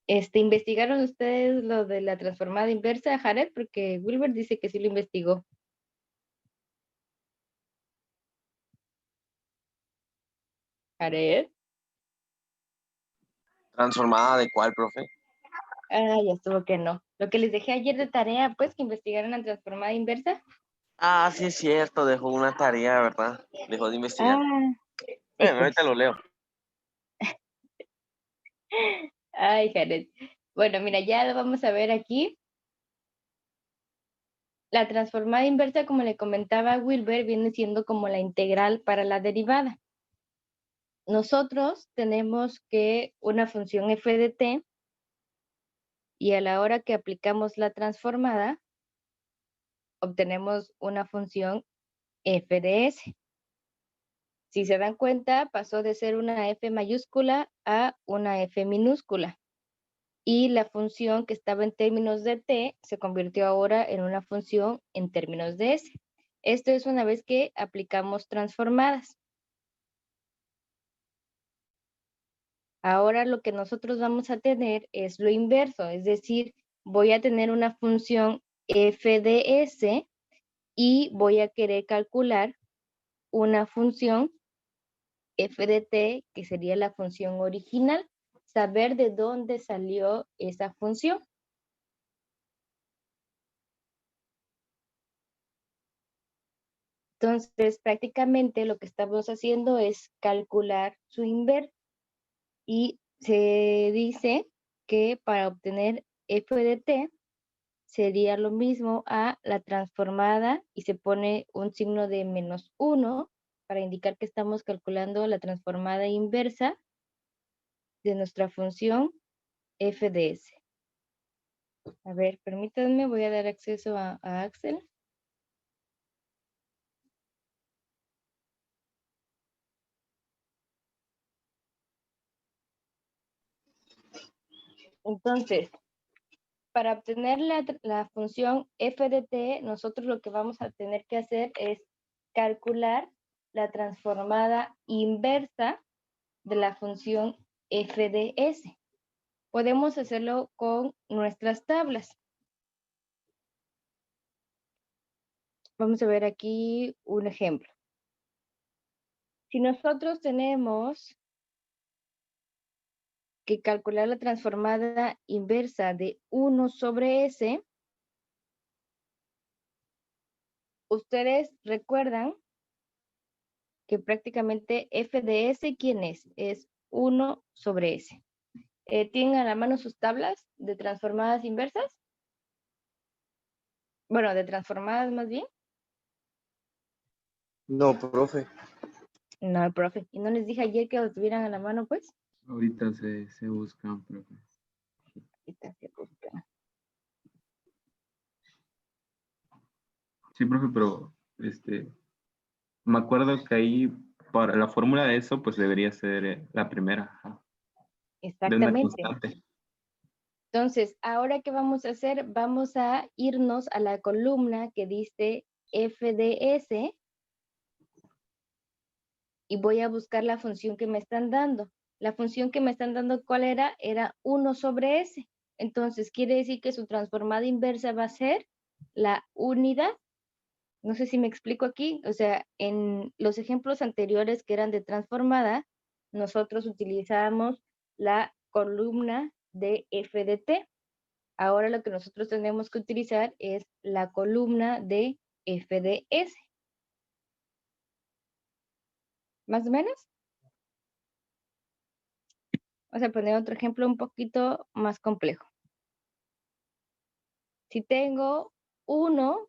¿Investigaron ustedes lo de la transformada inversa, Jared? Porque Wilber dice que sí lo investigó. Jared. ¿Transformada de cuál, profe? Ya estuvo que no. Lo que les dejé ayer de tarea, pues, que investigaran la transformada inversa. Ah, sí es cierto, dejó una tarea, ¿verdad? Dejó de investigar. Sí, Bueno, pues. ahorita lo leo. Ay, Jared. Bueno, mira, ya lo vamos a ver aquí. La transformada inversa, como le comentaba Wilber, viene siendo como la integral para la derivada. Nosotros tenemos que una función f de t, y a la hora que aplicamos la transformada, obtenemos una función f de s. Si se dan cuenta, pasó de ser una f mayúscula a una f minúscula. Y la función que estaba en términos de t se convirtió ahora en una función en términos de s. Esto es una vez que aplicamos transformadas. Ahora lo que nosotros vamos a tener es lo inverso, es decir, voy a tener una función f de s y voy a querer calcular una función f de t, que sería la función original, saber de dónde salió esa función. Entonces, prácticamente lo que estamos haciendo es calcular su inverso. Y se dice que para obtener f de t sería lo mismo a la transformada, y se pone un signo de -1 para indicar que estamos calculando la transformada inversa de nuestra función f de s. A ver, permítanme, voy a dar acceso a Axel. Entonces, para obtener la función f de t, nosotros lo que vamos a tener que hacer es calcular la transformada inversa de la función f de s. Podemos hacerlo con nuestras tablas. Vamos a ver aquí un ejemplo. Si nosotros tenemos que calcular la transformada inversa de 1 sobre s, ustedes recuerdan que prácticamente f de s, ¿quién es? Es 1 sobre s. ¿Tienen a la mano sus tablas de transformadas inversas? Bueno, de transformadas más bien. No, profe. No, profe. ¿Y no les dije ayer que lo tuvieran a la mano, pues? Ahorita se buscan, profe. Ahorita se buscan. Sí, profe, pero me acuerdo que ahí para la fórmula de eso, pues debería ser la primera. Ajá. De una Exactamente. constante. Entonces, ahora qué vamos a hacer, vamos a irnos a la columna que dice f de s y voy a buscar la función que me están dando. La función que me están dando, ¿cuál era? Era 1 sobre s. Entonces, quiere decir que su transformada inversa va a ser la unidad. No sé si me explico aquí. O sea, en los ejemplos anteriores que eran de transformada, nosotros utilizábamos la columna de f de t. Ahora lo que nosotros tenemos que utilizar es la columna de f de s. ¿Más o menos? Vamos a poner otro ejemplo un poquito más complejo. Si tengo 1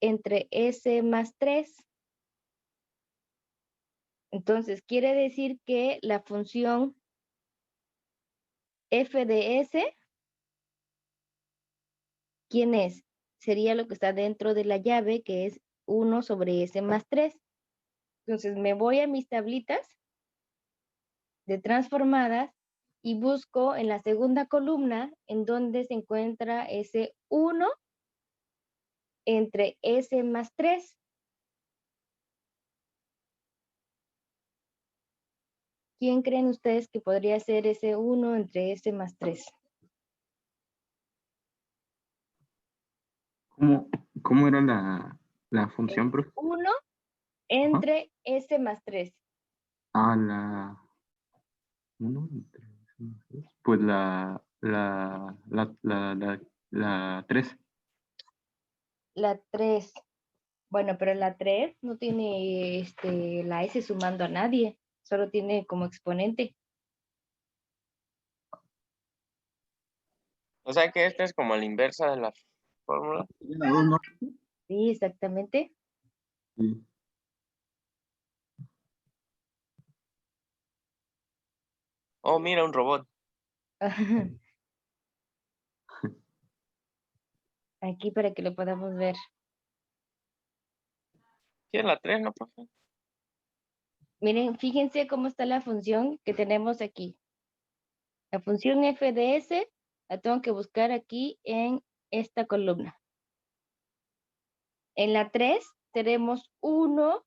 entre s más 3, entonces quiere decir que la función f de s, ¿quién es? Sería lo que está dentro de la llave, que es 1 sobre s más 3. Entonces me voy a mis tablitas de transformadas y busco en la segunda columna en donde se encuentra ese 1 entre s más 3. ¿quién creen ustedes que podría ser ese 1 entre S más 3? ¿Cómo era la Es función, profe? 1 Ajá. entre S más 3. Ah, uno, tres, pues la 3. La 3. Bueno, pero la 3 no tiene la S sumando a nadie, solo tiene como exponente. O sea que esta es como la inversa de la fórmula. La 2, ¿no? Sí, exactamente. Sí. Oh, mira, un robot. Aquí para que lo podamos ver. ¿Qué es la 3, no, profe? Miren, fíjense cómo está la función que tenemos aquí. La función f de s la tengo que buscar aquí en esta columna. En la 3 tenemos 1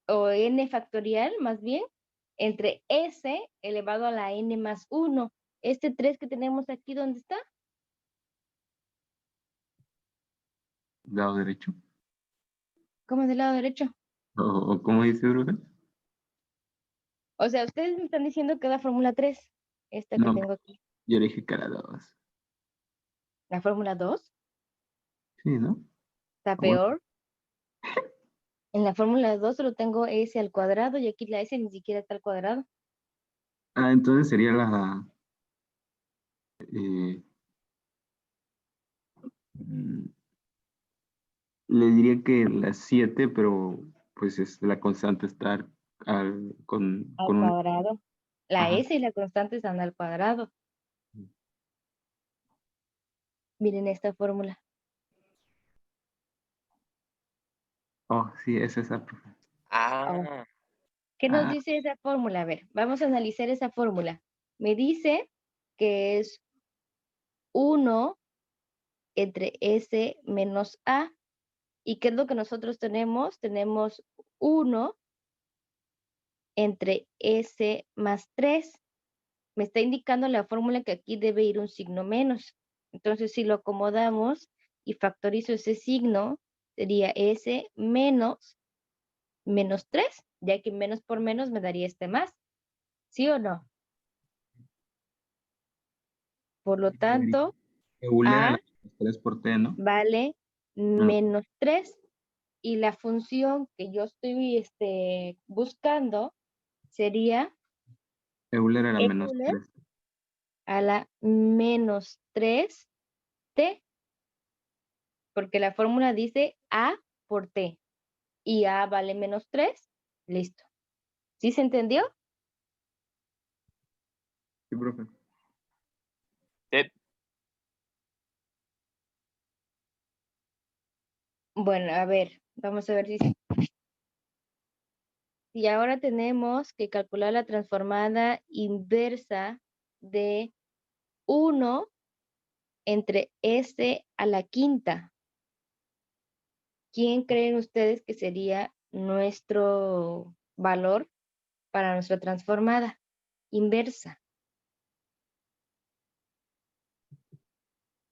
o n factorial más bien entre s elevado a la n más 1. Este 3 que tenemos aquí, ¿dónde está? Lado derecho. ¿Cómo del lado derecho? ¿O cómo dice, profe? O sea, ustedes me están diciendo que la fórmula 3, esta que No, tengo aquí. yo le dije que era 2. La fórmula 2 Sí, ¿no? está Bueno. peor. En la fórmula 2 solo tengo s al cuadrado y aquí la s ni siquiera está al cuadrado. Entonces sería eh, mm, le diría que la 7, pero pues es la constante estar Al con un... cuadrado. La Ajá. s y la constante están al cuadrado. Miren esta fórmula. Oh, sí, es esa, profe. Oh, Ah, ¿qué nos Ah, dice esa fórmula? A ver, vamos a analizar esa fórmula. Me dice que es 1 entre s menos a. ¿Y qué es lo que nosotros tenemos? Tenemos 1 entre s más 3. Me está indicando la fórmula que aquí debe ir un signo menos. Entonces, si lo acomodamos y factorizo ese signo, sería s menos 3, ya que menos por menos me daría este más. ¿Sí o no? Por lo tanto, Euler a a la 3 por t, ¿no? vale No, menos 3 y la función que yo estoy buscando sería Euler a la menos Euler 3. a la menos 3t, porque la fórmula dice a por t y a vale menos 3. Listo. ¿Sí se entendió? Sí, profe. te- Bueno, a ver, vamos a ver si ahora tenemos que calcular la transformada inversa de 1 entre s a la quinta. ¿Quién creen ustedes que sería nuestro valor para nuestra transformada inversa?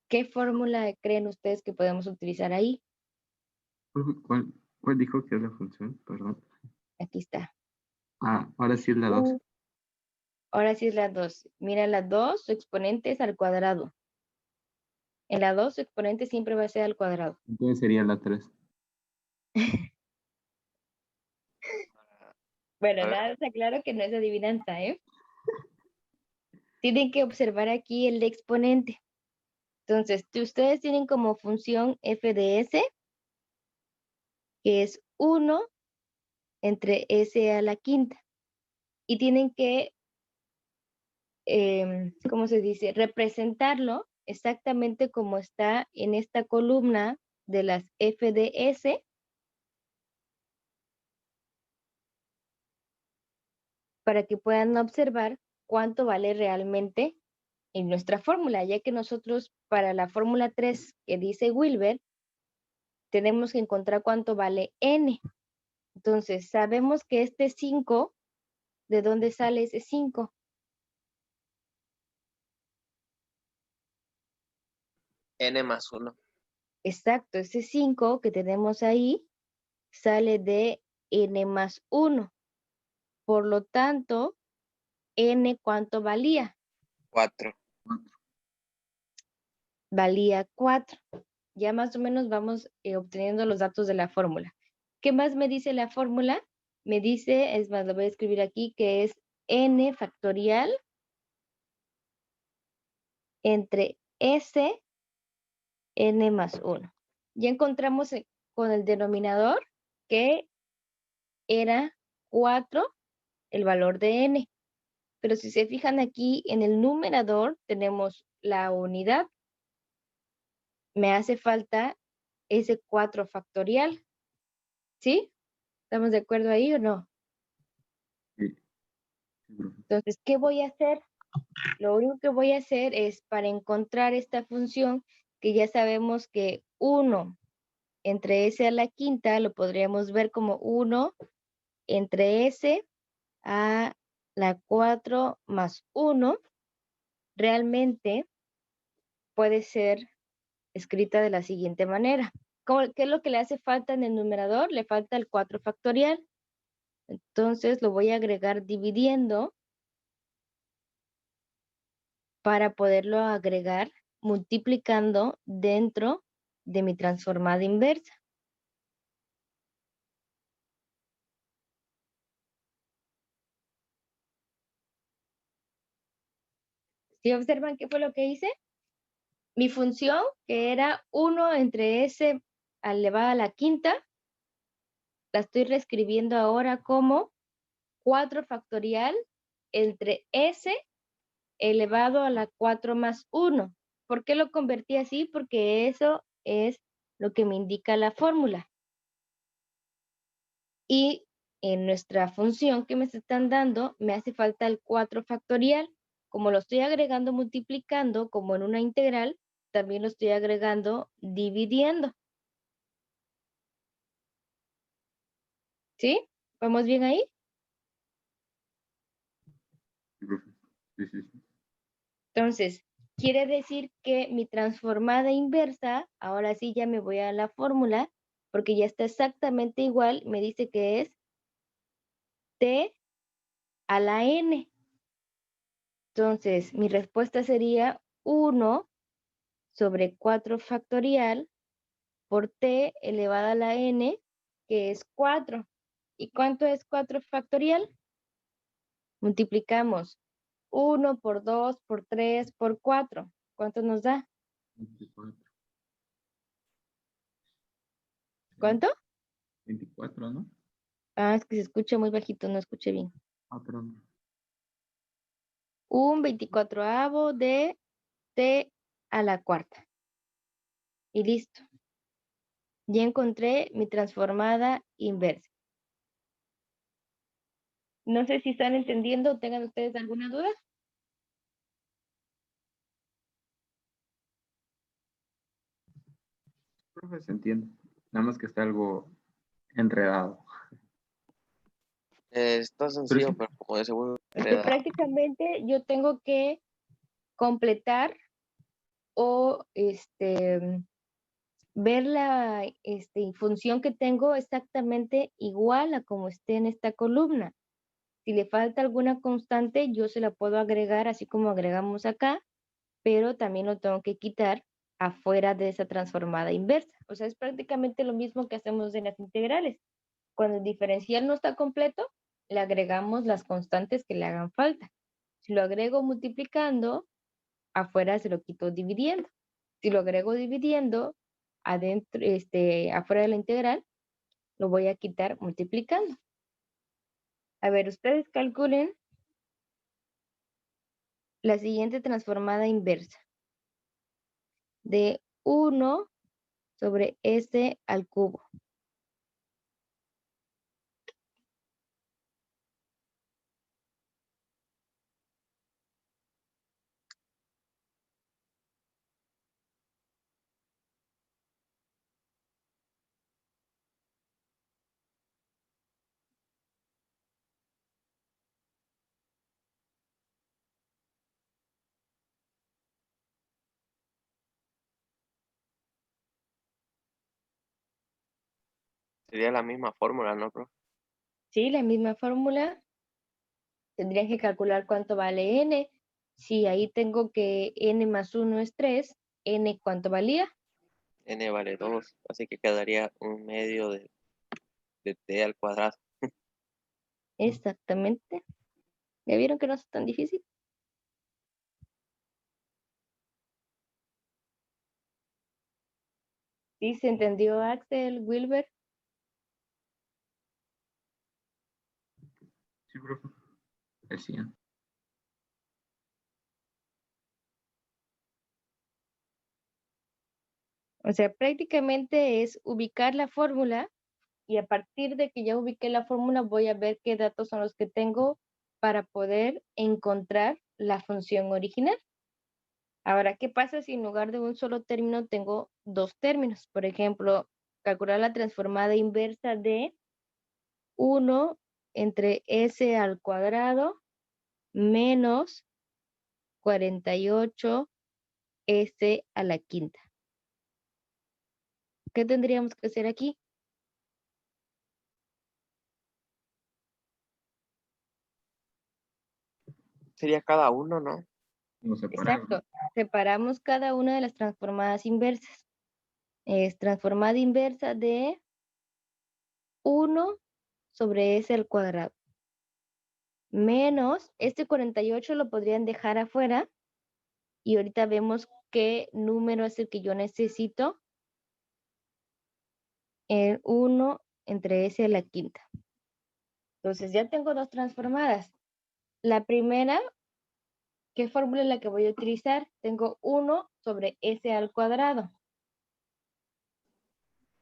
¿Qué fórmula creen ustedes que podemos utilizar ahí? Profe, ¿cuál dijo que es la función? Perdón. Aquí está. Ahora sí es la 2. Ahora sí es la 2. Mira, la 2, su exponente es al cuadrado. En la 2, su exponente siempre va a ser al cuadrado. Entonces sería la 3. Bueno, a ver, nada, está claro que no es adivinanza, ¿eh? Tienen que observar aquí el exponente. Entonces, ustedes tienen como función f de s, que es 1 entre s a la quinta. Y tienen que, ¿cómo se dice? Representarlo exactamente como está en esta columna de las f de s para que puedan observar cuánto vale realmente en nuestra fórmula, ya que nosotros para la fórmula 3 que dice Wilber, tenemos que encontrar cuánto vale n. Entonces, sabemos que este 5 ¿de dónde sale ese 5? N más 1. Exacto, ese 5 que tenemos ahí sale de n más 1. Por lo tanto, n, ¿cuánto valía? 4. Valía 4. Ya más o menos vamos obteniendo los datos de la fórmula. ¿Qué más me dice la fórmula? Me dice, es más, lo voy a escribir aquí, que es n factorial entre s n más 1. Ya encontramos con el denominador que era 4 el valor de n. Pero si se fijan aquí en el numerador tenemos la unidad. Me hace falta ese 4 factorial. ¿Sí? ¿Estamos de acuerdo ahí o no? Sí, sí, profe. Entonces, ¿qué voy a hacer? Lo único que voy a hacer es para encontrar esta función que ya sabemos que 1 entre s a la quinta lo podríamos ver como 1 entre s a la 4 más 1. Realmente puede ser escrita de la siguiente manera. ¿Qué es lo que le hace falta en el numerador? Le falta el 4 factorial. Entonces lo voy a agregar dividiendo para poderlo agregar multiplicando dentro de mi transformada inversa. ¿Sí observan qué fue lo que hice? Mi función, que era 1 entre s elevada a la quinta, la estoy reescribiendo ahora como 4 factorial entre s elevado a la 4 más 1. ¿Por qué lo convertí así? Porque eso es lo que me indica la fórmula. Y en nuestra función que me están dando, me hace falta el 4 factorial. Como lo estoy agregando multiplicando, como en una integral, también lo estoy agregando dividiendo. ¿Sí? ¿Vamos bien ahí? Sí, profe. Sí, sí, sí. Entonces, quiere decir que mi transformada inversa, ahora sí ya me voy a la fórmula, porque ya está exactamente igual, me dice que es t a la n. Entonces, mi respuesta sería 1 sobre 4 factorial por t elevada a la n, que es 4. ¿Y cuánto es 4 factorial? Multiplicamos 1 por 2 por 3 por 4. ¿Cuánto nos da? 24. Sí, ¿Cuánto? 24, ¿no? Ah, es que se escucha muy bajito, no escuché bien. Ah, perdón. Un 24avo de t a la cuarta. Y listo. Ya encontré mi transformada inversa. No sé si están entendiendo o tengan ustedes alguna duda. Profe, se entiende. Nada más que está algo enredado. Está Pero sencillo, sí, pero como de seguro. Prácticamente yo tengo que completar o ver la función que tengo exactamente igual a como esté en esta columna. Si le falta alguna constante, yo se la puedo agregar así como agregamos acá, pero también lo tengo que quitar afuera de esa transformada inversa. O sea, es prácticamente lo mismo que hacemos en las integrales. Cuando el diferencial no está completo, le agregamos las constantes que le hagan falta. Si lo agrego multiplicando, afuera se lo quito dividiendo. Si lo agrego dividiendo, adentro, afuera de la integral, lo voy a quitar multiplicando. A ver, ustedes calculen la siguiente transformada inversa de 1 sobre s al cubo. Sería la misma fórmula, ¿no, profe? Sí, la misma fórmula. Tendrían que calcular cuánto vale n. Si ahí tengo que n más 1 es 3, n ¿cuánto valía? N vale 2, así que quedaría un medio de t al cuadrado. Exactamente. ¿Ya vieron que no es tan difícil? ¿Sí se entendió, Axel, Wilber? Sí, profe. Decía. O sea, prácticamente es ubicar la fórmula y a partir de que ya ubiqué la fórmula voy a ver qué datos son los que tengo para poder encontrar la función original. Ahora, ¿qué pasa si en lugar de un solo término tengo dos términos? Por ejemplo, calcular la transformada inversa de 1 entre s al cuadrado menos 48 s a la quinta. ¿Qué tendríamos que hacer aquí? Sería cada uno, ¿no? Lo separamos. Exacto. Separamos cada una de las transformadas inversas. Es transformada inversa de 1 sobre s al cuadrado. Menos, este 48 lo podrían dejar afuera. Y ahorita vemos qué número es el que yo necesito. El 1 entre s a la quinta. Entonces ya tengo dos transformadas. La primera, ¿qué fórmula es la que voy a utilizar? Tengo 1 sobre s al cuadrado.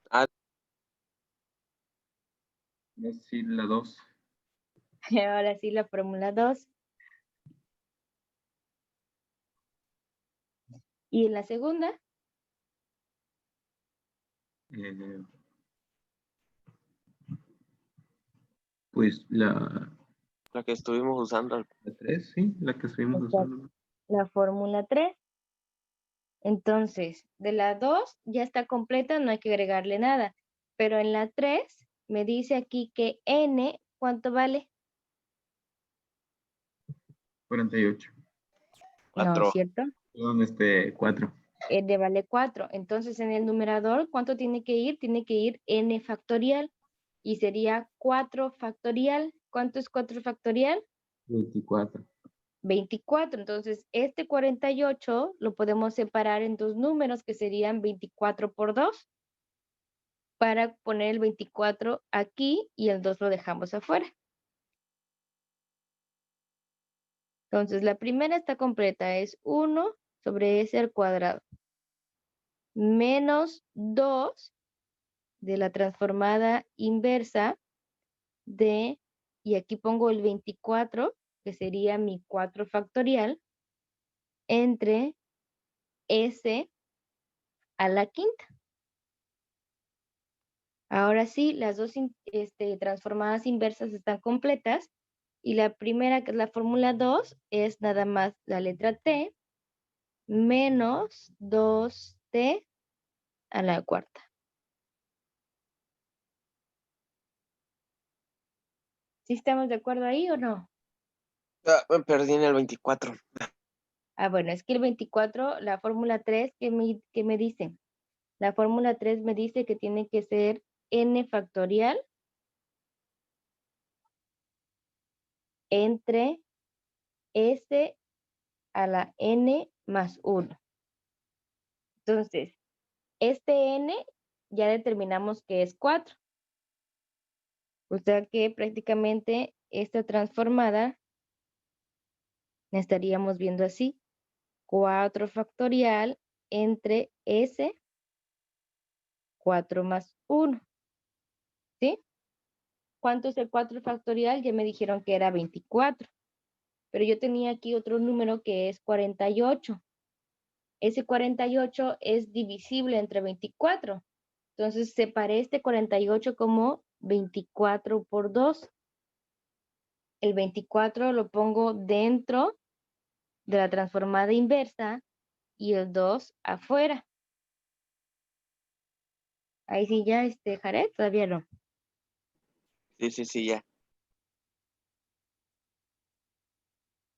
Ah, Es sí, la 2. Y ahora sí, la fórmula 2. Y en la segunda, Pues la la que estuvimos usando. 3, sí, la que estuvimos está usando. la fórmula 3. Entonces, de la 2 ya está completa, no hay que agregarle nada. Pero en la 3 me dice aquí que n, ¿cuánto vale? 48. No, 4. ¿cierto? Perdón, 4. N vale 4. Entonces, en el numerador, ¿cuánto tiene que ir? Tiene que ir n factorial. Y sería 4 factorial. ¿Cuánto es 4 factorial? 24. 24. Entonces, este 48 lo podemos separar en dos números que serían 24 por 2 para poner el 24 aquí y el 2 lo dejamos afuera. Entonces, la primera está completa, es 1 sobre s al cuadrado menos 2 de la transformada inversa de, y aquí pongo el 24, que sería mi 4 factorial, entre s a la quinta. Ahora sí, las dos transformadas inversas están completas y la primera, que es la fórmula 2, es nada más la letra t menos 2t a la cuarta. ¿Sí estamos de acuerdo ahí o no? Ah, me perdí en el 24. Ah, bueno, es que el 24, la fórmula 3, ¿qué me dice? La fórmula 3 me dice que tiene que ser n factorial entre s a la n más 1. Entonces, este n ya determinamos que es 4. O sea que prácticamente esta transformada la estaríamos viendo así. 4 factorial entre s, 4 más 1. ¿Sí? ¿Cuánto es el 4 factorial? Ya me dijeron que era 24. Pero yo tenía aquí otro número que es 48. Ese 48 es divisible entre 24. Entonces separé este 48 como 24 por 2. El 24 lo pongo dentro de la transformada inversa y el 2 afuera. Ahí sí ya, Jared, todavía no. Sí, ya.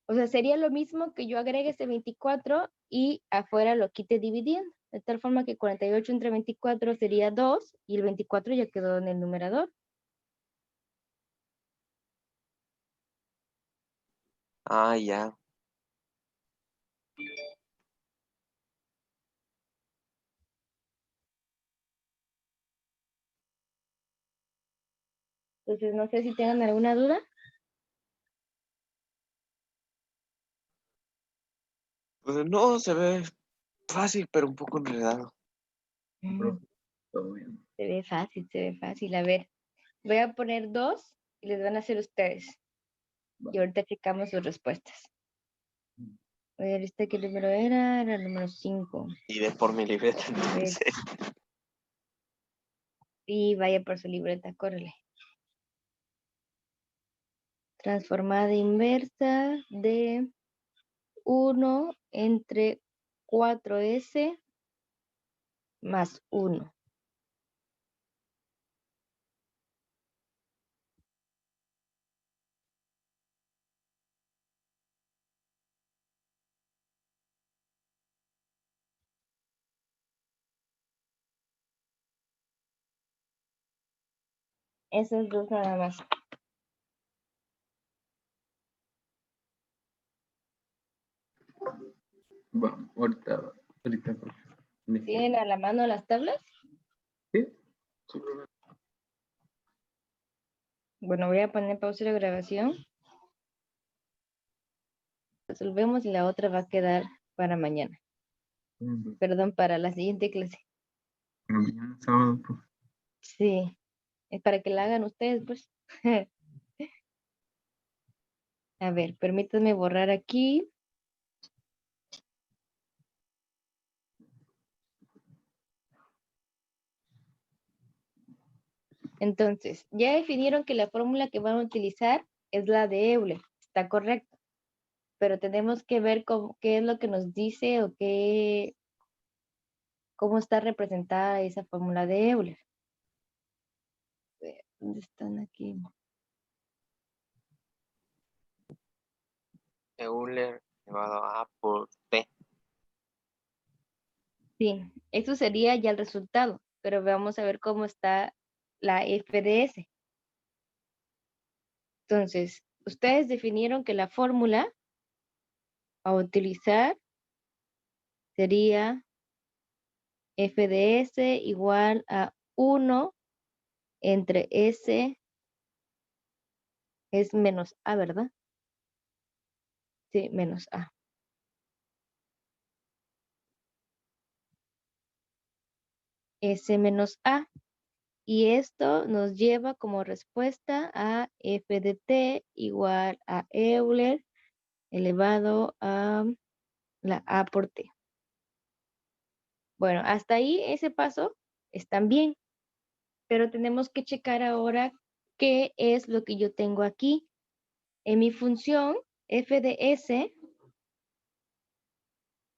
O sea, sería lo mismo que yo agregue ese 24 y afuera lo quite dividiendo. De tal forma que 48 entre 24 sería 2 y el 24 ya quedó en el numerador. Ah, ya. Entonces, no sé si tengan alguna duda. Pues no, se ve fácil, pero un poco enredado. Profe, todo bien. Se ve fácil, se ve fácil. A ver, voy a poner 2 y les van a hacer ustedes. Y ahorita checamos sus respuestas. A ver, ¿este qué número era? Era el número 5. Y de por mi libreta, entonces. Y vaya por su libreta, córrele. Transformada inversa de 1 entre 4s más 1. Esos dos nada más. Bueno, ahorita, profe. ¿Tienen a la mano las tablas? ¿Sí? Sí, profe. Bueno, voy a poner pausa la grabación. Resolvemos y la otra va a quedar para mañana. Perdón, para la siguiente clase. Pero mañana es sábado, profe. Sí, es para que la hagan ustedes, pues. A ver, permítanme borrar aquí. Entonces, ya definieron que la fórmula que van a utilizar es la de Euler. Está correcto. Pero tenemos que ver qué es lo que nos dice o cómo está representada esa fórmula de Euler. A ver, ¿dónde están aquí? Euler elevado a por T. Sí, eso sería ya el resultado, pero vamos a ver cómo está la f de s. Entonces, ustedes definieron que la fórmula a utilizar sería f de s igual a 1 entre s es menos a, ¿verdad? Sí, menos a. S menos a. Y esto nos lleva como respuesta a f de t igual a Euler elevado a la a por t. Bueno, hasta ahí ese paso están bien, pero tenemos que checar ahora qué es lo que yo tengo aquí. En mi función f de s,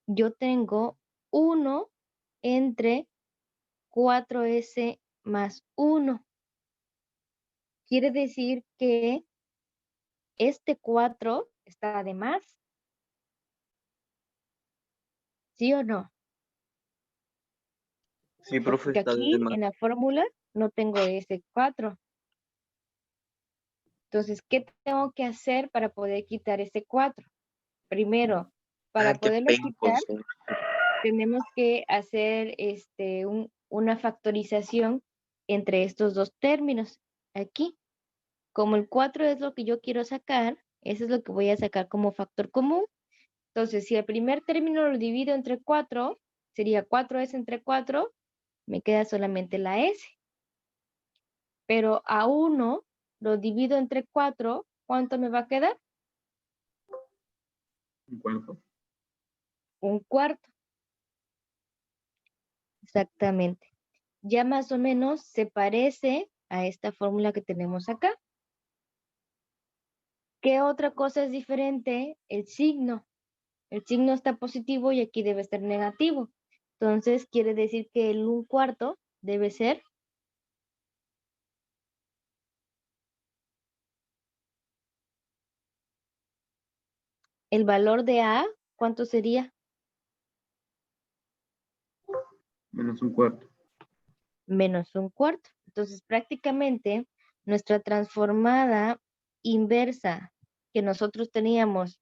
yo tengo 1 entre 4s más 1. Quiere decir que este 4 está de más, ¿sí o no? Sí, profe, Porque está de aquí más. en la fórmula no tengo ese 4. Entonces, ¿qué tengo que hacer para poder quitar ese 4? Primero, Ah, para qué poderlo quitar, pencos. tenemos que hacer una factorización entre estos dos términos. Aquí, como el 4 es lo que yo quiero sacar, eso es lo que voy a sacar como factor común. Entonces, si el primer término lo divido entre 4, sería 4s entre 4, me queda solamente la s. Pero a 1 lo divido entre 4, ¿cuánto me va a quedar? ¿Un cuarto? Un cuarto. Exactamente. Ya más o menos se parece a esta fórmula que tenemos acá. ¿Qué otra cosa es diferente? El signo. El signo está positivo y aquí debe ser negativo. Entonces quiere decir que el 1/4 debe ser el valor de A, ¿cuánto sería? Menos un cuarto. Menos un cuarto. Entonces, prácticamente, nuestra transformada inversa que nosotros teníamos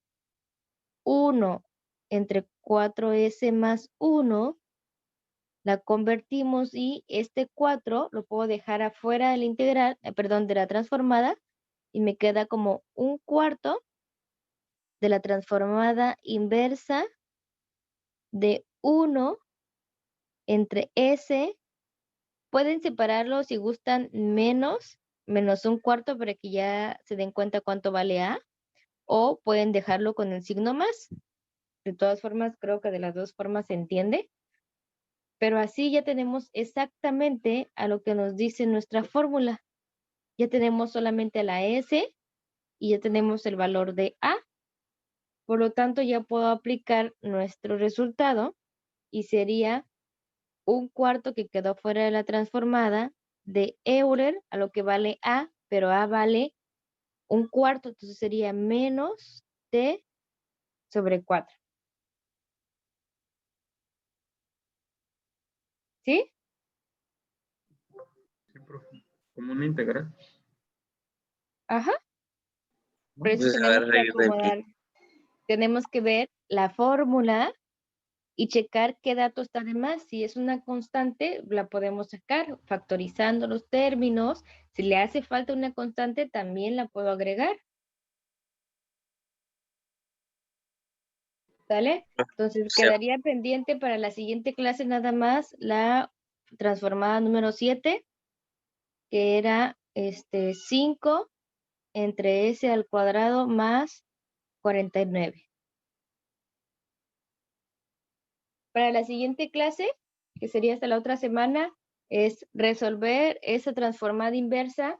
1 entre 4S más 1, la convertimos y este 4 lo puedo dejar afuera del integral, perdón, de la transformada, y me queda como un cuarto de la transformada inversa de 1 entre S. Pueden separarlo si gustan menos un cuarto para que ya se den cuenta cuánto vale A, o pueden dejarlo con el signo más. De todas formas, creo que de las dos formas se entiende. Pero así ya tenemos exactamente a lo que nos dice nuestra fórmula. Ya tenemos solamente a la S y ya tenemos el valor de A. Por lo tanto, ya puedo aplicar nuestro resultado y sería un cuarto que quedó fuera de la transformada de Euler a lo que vale A, pero A vale un cuarto, entonces sería menos T sobre 4. ¿Sí? Sí, profe. Como una integral. Ajá. Por eso Entonces, a tenemos ver, que ayúdenme. acomodar, tenemos que ver la fórmula y checar qué dato está de más. Si es una constante, la podemos sacar factorizando los términos. Si le hace falta una constante, también la puedo agregar. ¿Sale? Entonces Sí, quedaría pendiente para la siguiente clase nada más la transformada número 7, que era 5 entre S al cuadrado más 49. Para la siguiente clase, que sería hasta la otra semana, es resolver esa transformada inversa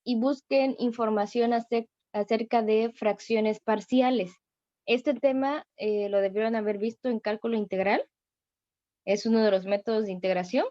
y busquen información acerca de fracciones parciales. Este tema lo debieron haber visto en cálculo integral. Es uno de los métodos de integración.